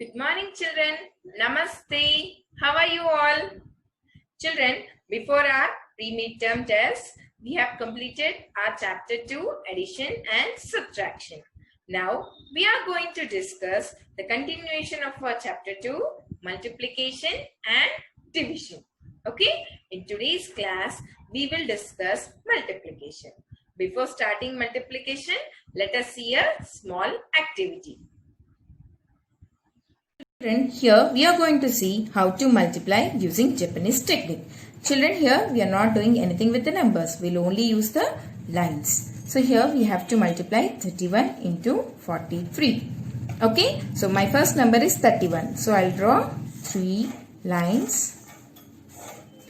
Good morning, children. Namaste. How are you all? Children, before our pre-midterm test, we have completed our chapter 2, addition and subtraction. Now, we are going to discuss the continuation of our chapter 2, multiplication and division. Okay? In today's class, we will discuss multiplication. Before starting multiplication, let us see a small activity. Children, here we are going to see how to multiply using Japanese technique. Children, here we are not doing anything with the numbers. We will only use the lines. So here we have to multiply 31 into 43. Okay. So my first number is 31. So I'll draw 3 lines.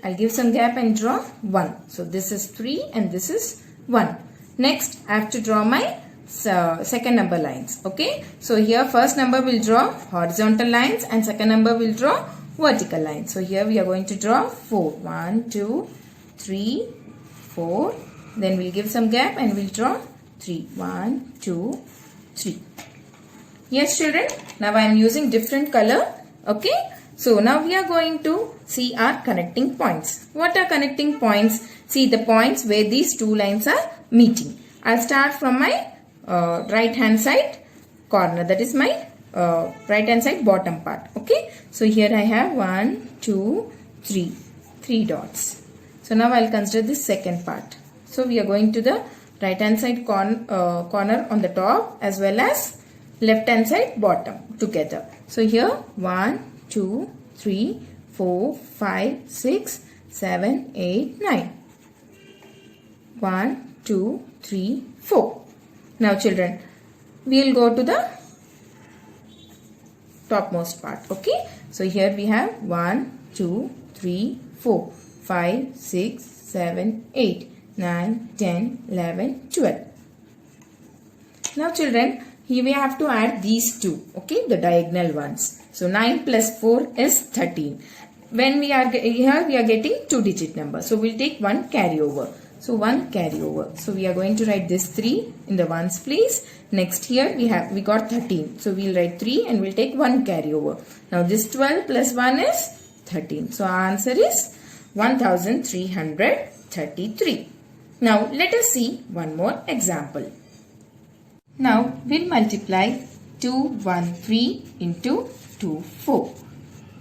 I'll give some gap and draw 1. So this is 3 and this is 1. Next I have to draw my second number lines. Okay, so here first number will draw horizontal lines and second number will draw vertical lines. So here we are going to draw 4. 1, 2, 3, 4. Then we'll give some gap and we'll draw 3. 1, 2, 3. Yes, children. Now I am using different color. Okay. So now we are going to see our connecting points. What are connecting points? See the points where these two lines are meeting. I'll start from my right hand side corner, that is my right hand side bottom part. Okay, so here I have 1, 2, 3 dots. So now I'll consider this second part. So we are going to the right hand side corner on the top as well as left hand side bottom together. So here 1, 2, 3, 4, 5, 6, 7, 8, 9. 1, 2, 3, 4. Now children, we will go to the topmost part. Okay. So here we have 1, 2, 3, 4, 5, 6, 7, 8, 9, 10, 11, 12. Now children, here we have to add these two. Okay. The diagonal ones. So 9 plus 4 is 13. When we are here, we are getting 2-digit number. So we'll take one carryover. So 1 carryover. So we are going to write this 3 in the ones place. Next here we got 13. So we'll write 3 and we'll take 1 carryover. Now this 12 plus 1 is 13. So our answer is 1333. Now let us see one more example. Now we'll multiply 213 into 24.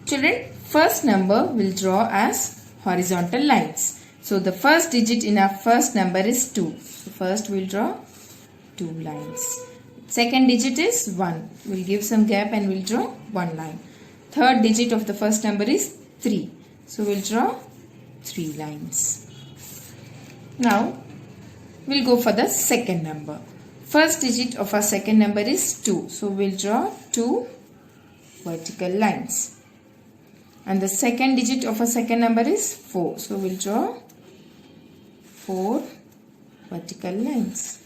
Children, first number will draw as horizontal lines. So the first digit in our first number is 2. So first we'll draw 2 lines. Second digit is 1. We'll give some gap and we'll draw 1 line. Third digit of the first number is 3. So we'll draw 3 lines. Now we'll go for the second number. First digit of our second number is 2. So we'll draw 2 vertical lines. And the second digit of our second number is 4. So we'll draw 4 vertical lines.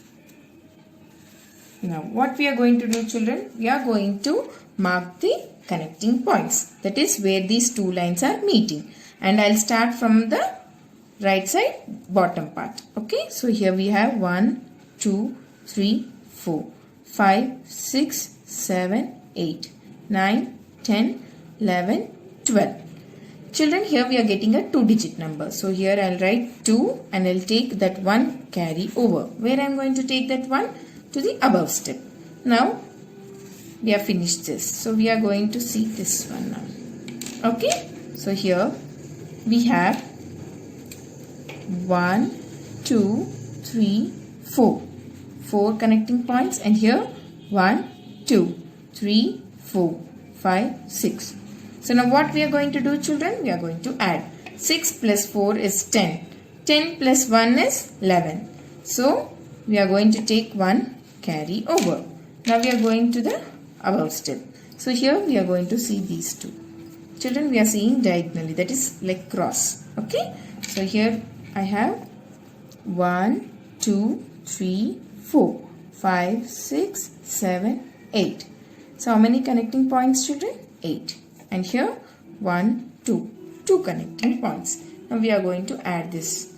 Now what we are going to do, children? We are going to mark the connecting points. That is where these two lines are meeting. And I'll start from the right side bottom part. Okay. So here we have 1, 2, 3, 4, 5, 6, 7, 8, 9, 10, 11, 12. Children, here we are getting a 2-digit number. So here I'll write 2 and I'll take that 1 carry over. Where I'm going to take that 1? To the above step. Now we have finished this. So we are going to see this one now. Okay. So here we have 1, 2, 3, 4. 4 connecting points, and here 1, 2, 3, 4, 5, 6. So now what we are going to do, children? We are going to add. 6 plus 4 is 10. 10 plus 1 is 11. So we are going to take 1 carry over. Now we are going to the above step. So here we are going to see these two. Children, we are seeing diagonally, that is like cross. Okay. So here I have 1, 2, 3, 4, 5, 6, 7, 8. So how many connecting points, children? 8. And here 1, 2. 2 connecting points. Now we are going to add this.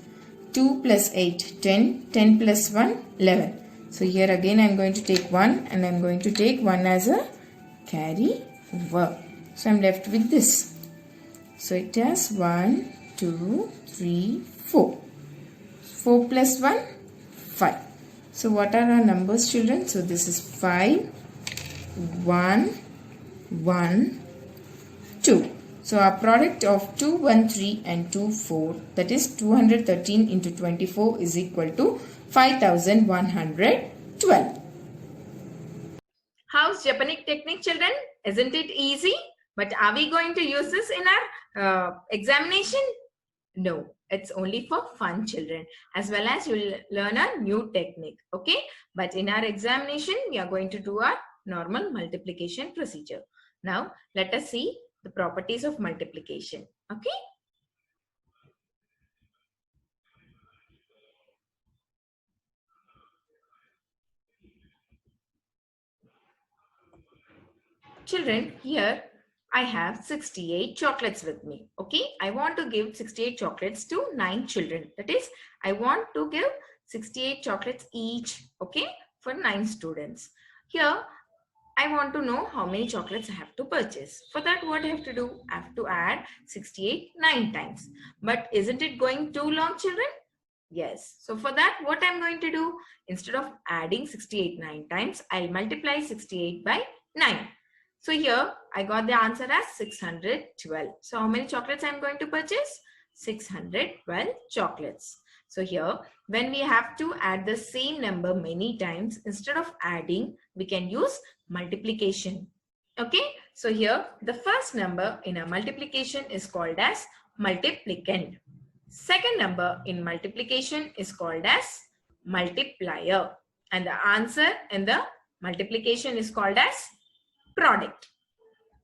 2 plus 8, 10. 10 plus 1, 11. So here again I am going to take 1 and I am going to take 1 as a carry over. So I'm left with this. So it has 1, 2, 3, 4. 4 plus 1, 5. So what are our numbers, children? So this is 5, 1, 1, 2. So our product of 213 and 24, that is 213 into 24 is equal to 5112. How's Japanese technique, children? Isn't it easy? But are we going to use this in our examination? No, it's only for fun, children, as well as you'll learn a new technique. Okay, but in our examination, we are going to do our normal multiplication procedure. Now, let us see the properties of multiplication. Okay. Children, here I have 68 chocolates with me. Okay, I want to give 68 chocolates to 9 children. That is, I want to give 68 chocolates each, okay, for 9 students. Here, I want to know how many chocolates I have to purchase. For that, what I have to do? I have to add 68 9 times. But isn't it going too long, children? Yes. So for that, what I'm going to do? Instead of adding 68 9 times, I'll multiply 68 by 9. So here, I got the answer as 612. So how many chocolates I'm going to purchase? 612 chocolates. So here, when we have to add the same number many times, instead of adding, we can use multiplication. Okay, so here the first number in a multiplication is called as multiplicand. Second number in multiplication is called as multiplier. And the answer in the multiplication is called as product.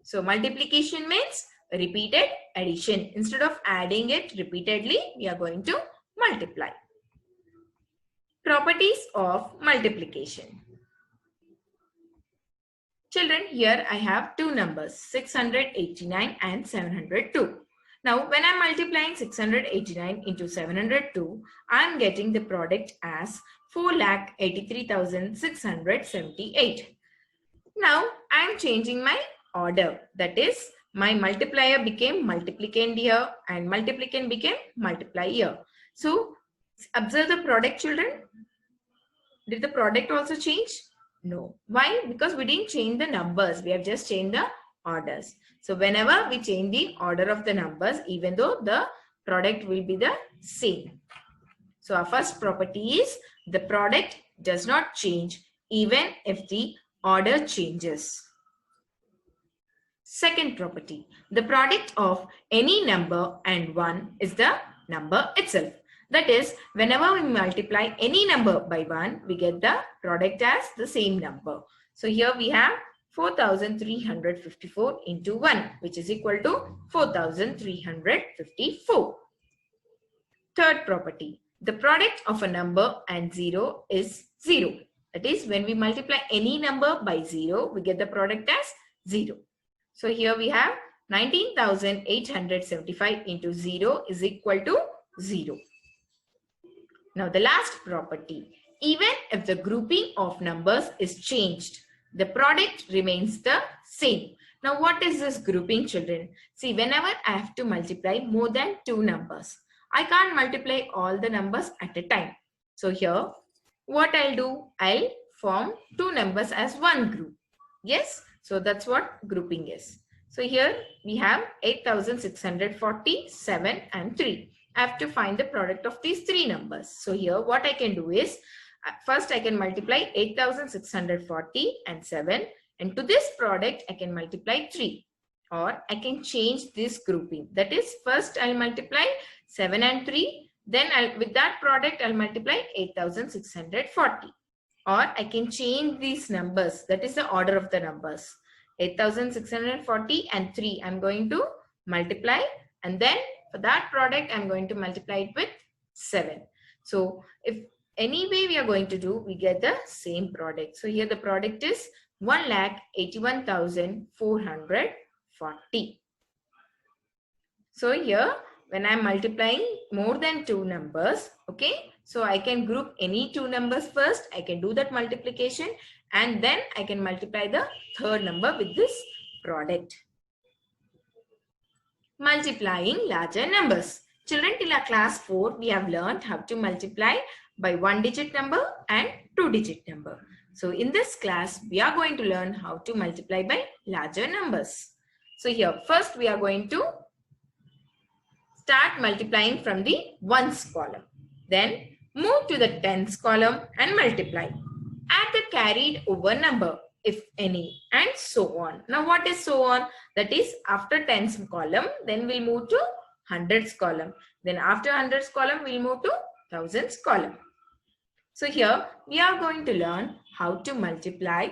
So multiplication means repeated addition. Instead of adding it repeatedly, we are going to multiply. Properties of multiplication. Children, here I have two numbers, 689 and 702. Now, when I'm multiplying 689 into 702, I'm getting the product as 4,83,678. Now, I'm changing my order. That is, my multiplier became multiplicand here and multiplicand became multiplier. So, observe the product, children. Did the product also change? No. Why? Because we didn't change the numbers. We have just changed the orders. So whenever we change the order of the numbers, even though the product will be the same. So our first property is the product does not change even if the order changes. Second property, the product of any number and 1 is the number itself. That is, whenever we multiply any number by 1, we get the product as the same number. So here we have 4,354 into 1, which is equal to 4,354. Third property, the product of a number and 0 is 0. That is, when we multiply any number by 0, we get the product as 0. So here we have 19,875 into 0 is equal to 0. Now the last property, even if the grouping of numbers is changed, the product remains the same. Now what is this grouping, children? See, whenever I have to multiply more than 2 numbers, I can't multiply all the numbers at a time. So here, what I'll do, I'll form 2 numbers as one group. Yes, so that's what grouping is. So here we have 8,640, 7 and 3. I have to find the product of these 3 numbers. So here what I can do is, first I can multiply 8,640 and 7, and to this product I can multiply 3, or I can change this grouping. That is, first I'll multiply 7 and 3, then with that product I'll multiply 8,640, or I can change these numbers. That is the order of the numbers. 8,640 and 3 I'm going to multiply, and then for that product I'm going to multiply it with 7. So if any way we are going to do, we get the same product. So here the product is 1,81,440. So here when I'm multiplying more than 2 numbers, okay, so I can group any 2 numbers first. I can do that multiplication, and then I can multiply the third number with this product. Multiplying larger numbers. Children, till our class 4, we have learned how to multiply by 1-digit number and 2-digit number. So in this class, we are going to learn how to multiply by larger numbers. So here, first we are going to start multiplying from the ones column. Then move to the tens column and multiply. Add the carried over number, if any, and so on. Now what is so on? That is, after tens column, then we'll move to hundreds column. Then after hundreds column, we'll move to thousands column. So here we are going to learn how to multiply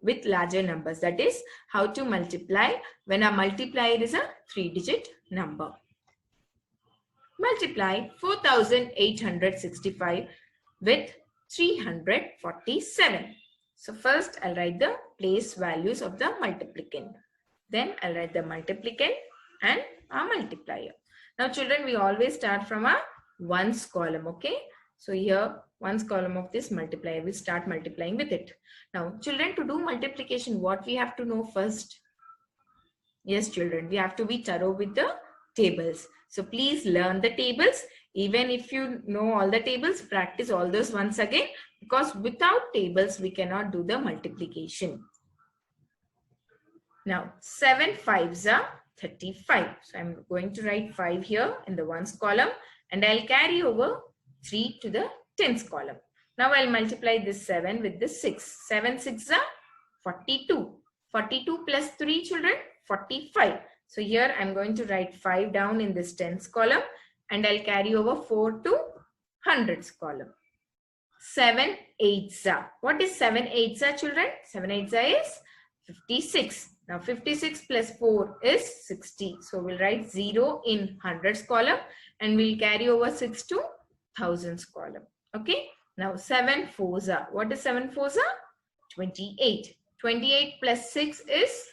with larger numbers. That is, how to multiply when a multiplier is a 3-digit number. Multiply 4865 with 347. So first I'll write the place values of the multiplicand. Then I'll write the multiplicand and our multiplier. Now children, we always start from a ones column, okay? So here, ones column of this multiplier, we start multiplying with it. Now children, to do multiplication, what we have to know first? Yes children, we have to be thorough with the tables. So please learn the tables. Even if you know all the tables, practice all those once again, because without tables, we cannot do the multiplication. Now, 7 5s are 35. So I'm going to write 5 here in the ones column, and I'll carry over 3 to the tens column. Now I'll multiply this 7 with this 6. 7 6 are 42. 42 plus 3 children, 45. So here I'm going to write 5 down in this tens column, and I'll carry over 4 to hundreds column. 7 8s are. What is 7 8s are children? 7 8s are is 56. Now 56 plus 4 is 60. So we'll write 0 in hundreds column, and we'll carry over 6 to thousands column. Okay. Now 7 4s are. What is 7 4s are? 28. 28 plus 6 is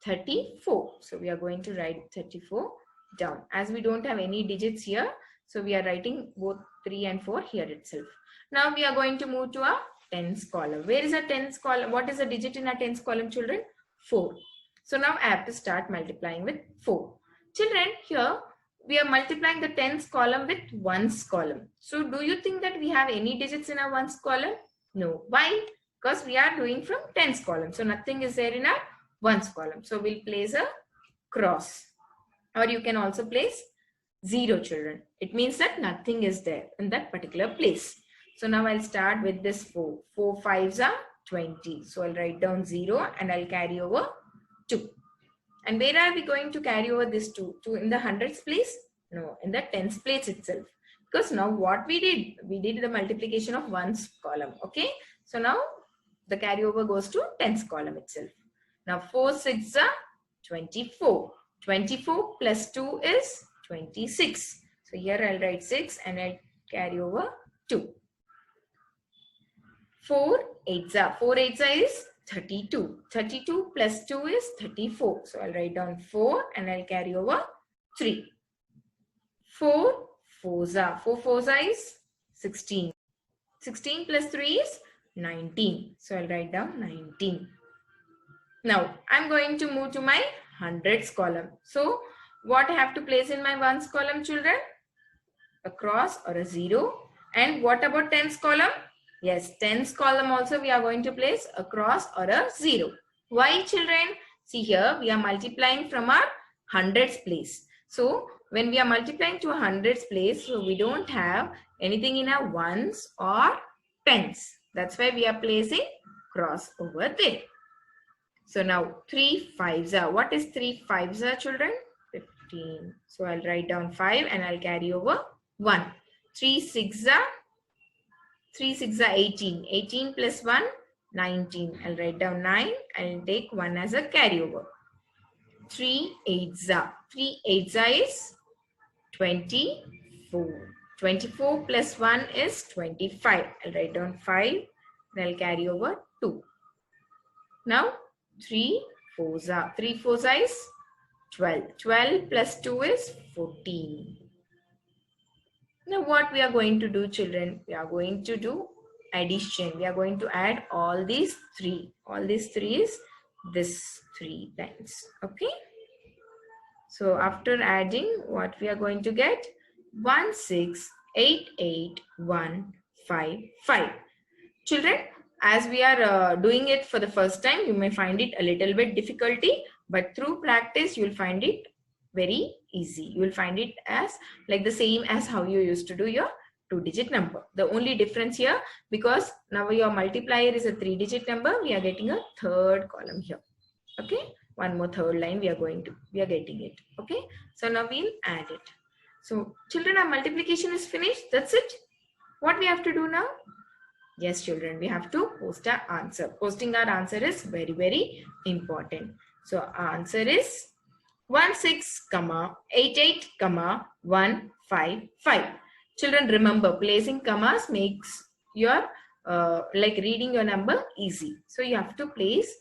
34. So we are going to write 34 down. As we don't have any digits here, so we are writing both 3 and 4 here itself. Now we are going to move to our tens column. Where is a tens column? What is a digit in our tens column, children? 4. So now I have to start multiplying with 4. Children, here we are multiplying the tens column with ones column. So do you think that we have any digits in our ones column? No. Why? Because we are doing from tens column. So nothing is there in our ones column. So we'll place a cross, or you can also place 0 children. It means that nothing is there in that particular place. So now I'll start with this 4. 4 5s are 20. So I'll write down 0 and I'll carry over 2. And where are we going to carry over this 2? 2 in the hundreds place? No, in the tens place itself. Because now what we did the multiplication of ones column. Okay. So now the carryover goes to tens column itself. Now 4 6s are 24. 24 plus 2 is 26. So here I'll write 6 and I'll carry over 2. 4 8s are. 4 8s are is 32. 32 plus 2 is 34. So I'll write down 4 and I'll carry over 3. 4 4s are. 4 4s are is 16. 16 plus 3 is 19. So I'll write down 19. Now I'm going to move to my hundreds column. So what I have to place in my ones column, children? A cross or a 0. And what about tens column? Yes, tens column also we are going to place a cross or a 0. Why, children? See here we are multiplying from our hundreds place. So when we are multiplying to a hundreds place, so we don't have anything in our ones or tens. That's why we are placing cross over there. So now 3 5s are. What is 3 5s are, children? 15. So I'll write down 5 and I'll carry over 1. 3 6s are. 3 6s are 18. 18 plus 1, 19. I'll write down 9 and take 1 as a carryover. 3 8s are. 3 8s are is 24. 24 plus 1 is 25. I'll write down 5 and I'll carry over 2. Now 3 4s are. 3 4s are is 12. 12 plus 2 is 14. Now what we are going to do, children? We are going to do addition. We are going to add all these 3. All these 3 is this 3 lines. Okay. So after adding, what we are going to get? 1688155. Children, as we are doing it for the first time, you may find it a little bit difficulty, but through practice, you will find it very easy. You will find it as like the same as how you used to do your 2-digit number. The only difference here, because now your multiplier is a 3-digit number, we are getting a third column here. Okay, one more third line we are getting it. Okay, so now we'll add it. So children, our multiplication is finished. That's it. What we have to do now? Yes, children, we have to post our answer. Posting our answer is very, very important. So our answer is 16,88,155. Children, remember, placing commas makes your like reading your number easy. So you have to place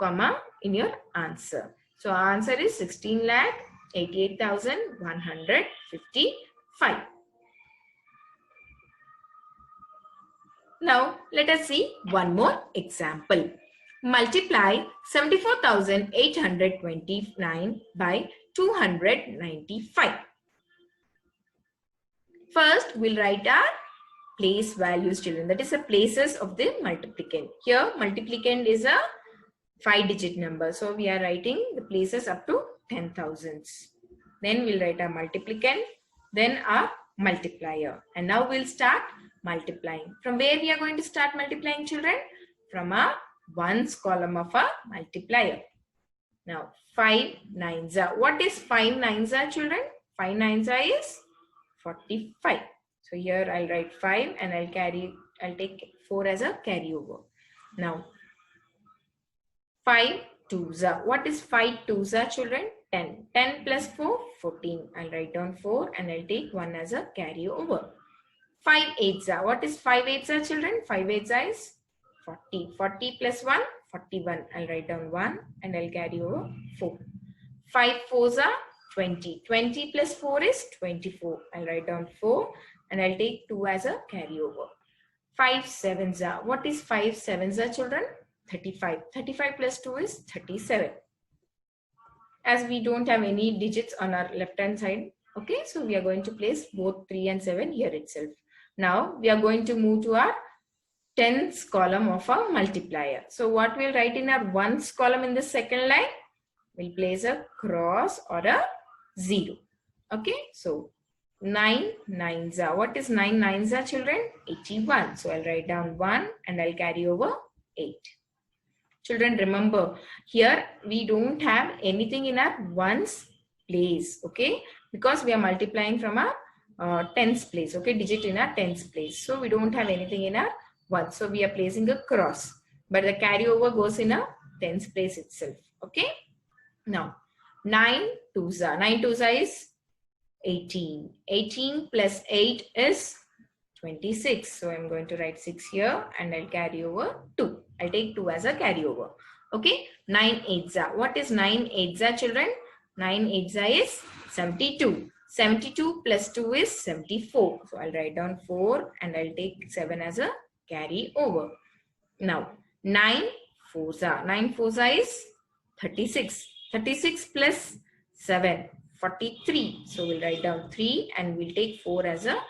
comma in your answer. So our answer is 16,88,155. Now let us see one more example. Multiply 74,829 by 295. First, we'll write our place values, children. That is the places of the multiplicand. Here, multiplicand is a 5-digit number. So we are writing the places up to 10,000s. Then we'll write our multiplicand, then our multiplier. And now we'll start multiplying. From where we are going to start multiplying, children? From our ones column of a multiplier. Now 5 nines are. What is 5 nines are, children? 5 nines are is 45. So here I'll write 5 and I'll take 4 as a carryover. Now 5 twos are. What is 5 twos are, children? 10. 10 plus 4, 14. I'll write down 4 and I'll take 1 as a carryover. 5 eights are. What is 5 eights are, children? 5 eights are is 40. 40 plus 1, 41. I'll write down 1 and I'll carry over 4. 5 fours are 20. 20 plus 4 is 24. I'll write down 4 and I'll take 2 as a carryover. 5 sevens are. What is 5 sevens are, children? 35. 35 plus 2 is 37. As we don't have any digits on our left hand side, okay, so we are going to place both 3 and 7 here itself. Now we are going to move to our tens column of a multiplier. So what we'll write in our ones column in the second line? We'll place a cross or a 0. Okay, so 9 nines are. What is 9 nines are, children? 81. So I'll write down 1 and I'll carry over 8. Children, remember, here we don't have anything in our ones place, okay? Because we are multiplying from a tens place, okay? Digit in our tens place. So we don't have anything in our ones. So we are placing a cross. But the carryover goes in a tens place itself, okay? Now, 9 twos are. 9 twos are is 18. 18 plus 8 is 26. So I'm going to write 6 here and I'll carry over 2. I'll take 2 as a carryover. Okay. 9 eights are. What is 9 eights are, children? 9 eights are is 72. 72 plus 2 is 74. So I'll write down 4 and I'll take 7 as a carry over. Now 9 fours are. 9 fours are is 36. 36 plus 7. 43. So we'll write down 3 and we'll take 4 as a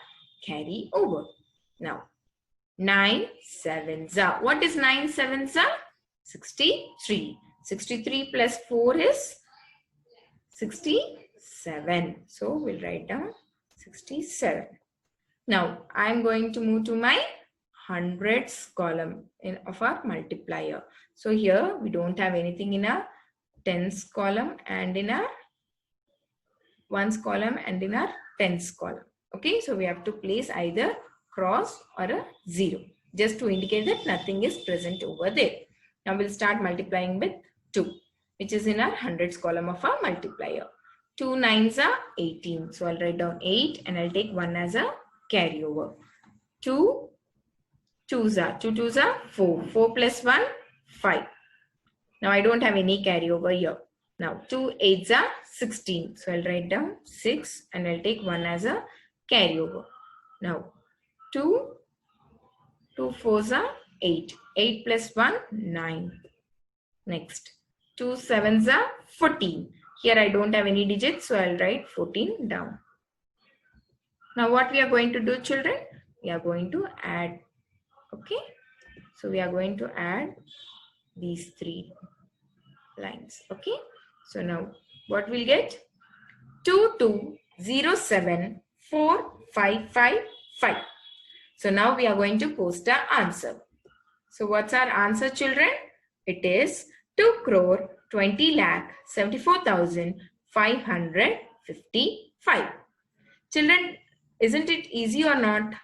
carry over. Now 9 sevens are. What is 9 sevens are? 63. 63 plus 4 is 67. So we'll write down 67. Now I'm going to move to my hundreds column of our multiplier. So here we don't have anything in our tens column and in our ones column and in our tens column. Okay, so we have to place either cross or a 0 just to indicate that nothing is present over there. Now we'll start multiplying with 2, which is in our hundreds column of our multiplier. 2 nines are 18. So I'll write down 8 and I'll take 1 as a carryover. 2 twos are. 2 twos are 4. 4 plus 1, 5. Now I don't have any carryover here. Now 2 eights are 16. So I'll write down 6 and I'll take 1 as a carryover. Now 2 fours are 8. 8 plus 1, 9. Next 2 sevens are 14. Here I don't have any digits, so I'll write 14 down. Now what we are going to do, children? We are going to add. Okay. So we are going to add these 3 lines. Okay. So now what we'll get? 22074555. So now we are going to post our answer. So what's our answer, children? It is 2,20,74,555. Children, isn't it easy or not?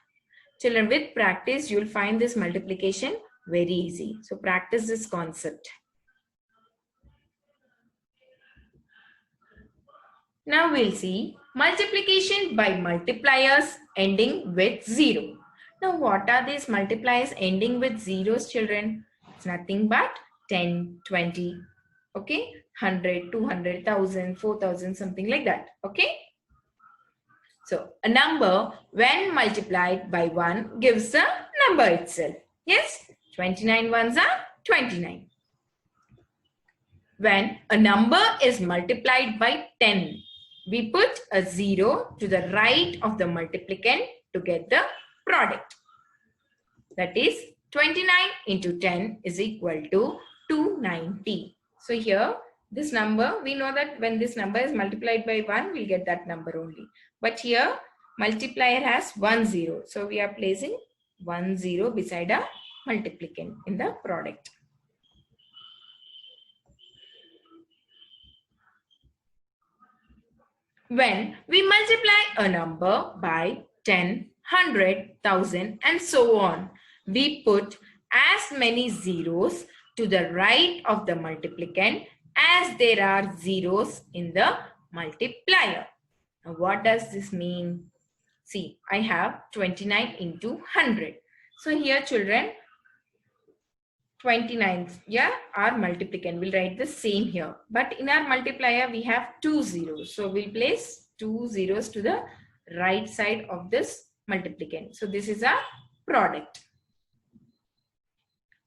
Children, with practice, you'll find this multiplication very easy. So practice this concept. Now we'll see multiplication by multipliers ending with 0. Now what are these multipliers ending with zeros, children? It's nothing but 10, 20, okay, 100, 200, 1,000, 4,000, something like that, okay? So a number when multiplied by 1 gives the number itself. Yes, 29 ones are 29. When a number is multiplied by 10, we put a 0 to the right of the multiplicand to get the product. That is 29 into 10 is equal to 290. So here this number, we know that when this number is multiplied by 1, we'll get that number only. But here multiplier has 1 0. So we are placing 1 0 beside a multiplicand in the product. When we multiply a number by 10, 100, 1,000 and so on, we put as many zeros to the right of the multiplicand as there are zeros in the multiplier. Now what does this mean? See, I have 29 into 100. So here, children, 29, yeah, our multiplicand. We'll write the same here. But in our multiplier, we have 2 zeros. So we'll place 2 zeros to the right side of this multiplicand. So this is our product.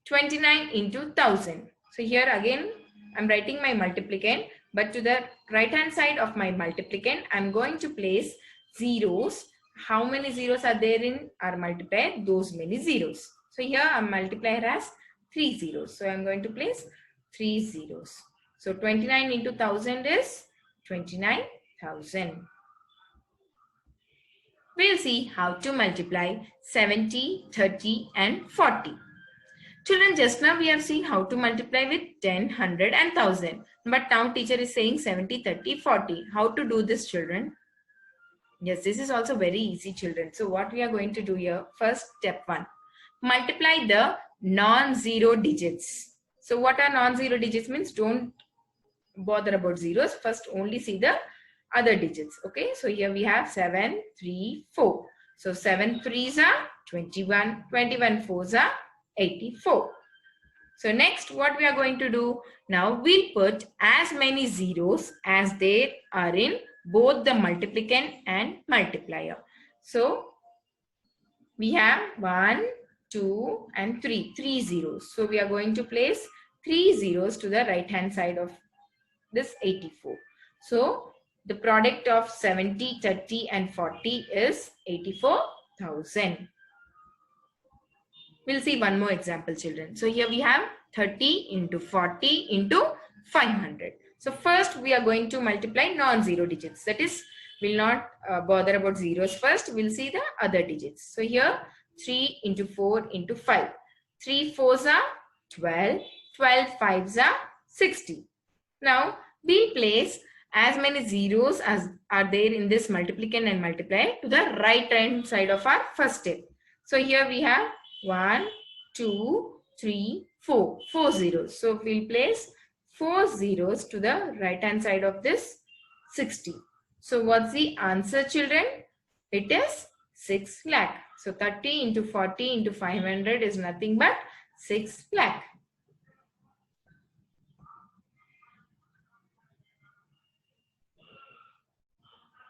29 into 1,000. So here again, I'm writing my multiplicand. But to the right hand side of my multiplicand, I'm going to place zeros. How many zeros are there in our multiplier? Those many zeros. So here our multiplier has 3 zeros. So I'm going to place 3 zeros. So 29 into 1,000 is 29,000. We'll see how to multiply 70, 30 and 40. Children, just now we have seen how to multiply with 10, 100 and 1,000. But now teacher is saying 70, 30, 40. How to do this, children? Yes, this is also very easy, children. So what we are going to do here, first step 1. Multiply the non-zero digits. So what are non-zero digits means? Don't bother about zeros. First only see the other digits. Okay, so here we have 7, 3, 4. So 7 3s are 21, 21 4s are 84. So next what we are going to do, now we'll put as many zeros as there are in both the multiplicand and multiplier. So we have 1, 2 and 3 zeros. So we are going to place 3 zeros to the right hand side of this 84. So the product of 70, 30 and 40 is 84,000. We'll see one more example, children. So here we have 30 into 40 into 500. So first we are going to multiply non-zero digits. That is, we'll not bother about zeros first. We'll see the other digits. So here 3 into 4 into 5. 3 4s are 12. 12 5s are 60. Now we'll place as many zeros as are there in this multiplicand and multiplier to the right hand side of our first step. So here we have 1, 2, 3, 4. 4 zeros. So we'll place 4 zeros to the right hand side of this 60. So what's the answer, children? It is 6 lakh. So 30 into 40 into 500 is nothing but 6 lakh.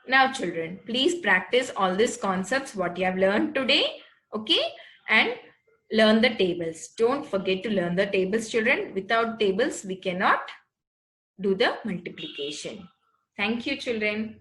Now children, please practice all these concepts what you have learned today. Okay, and learn the tables. Don't forget to learn the tables, children. Without tables, we cannot do the multiplication. Thank you, children.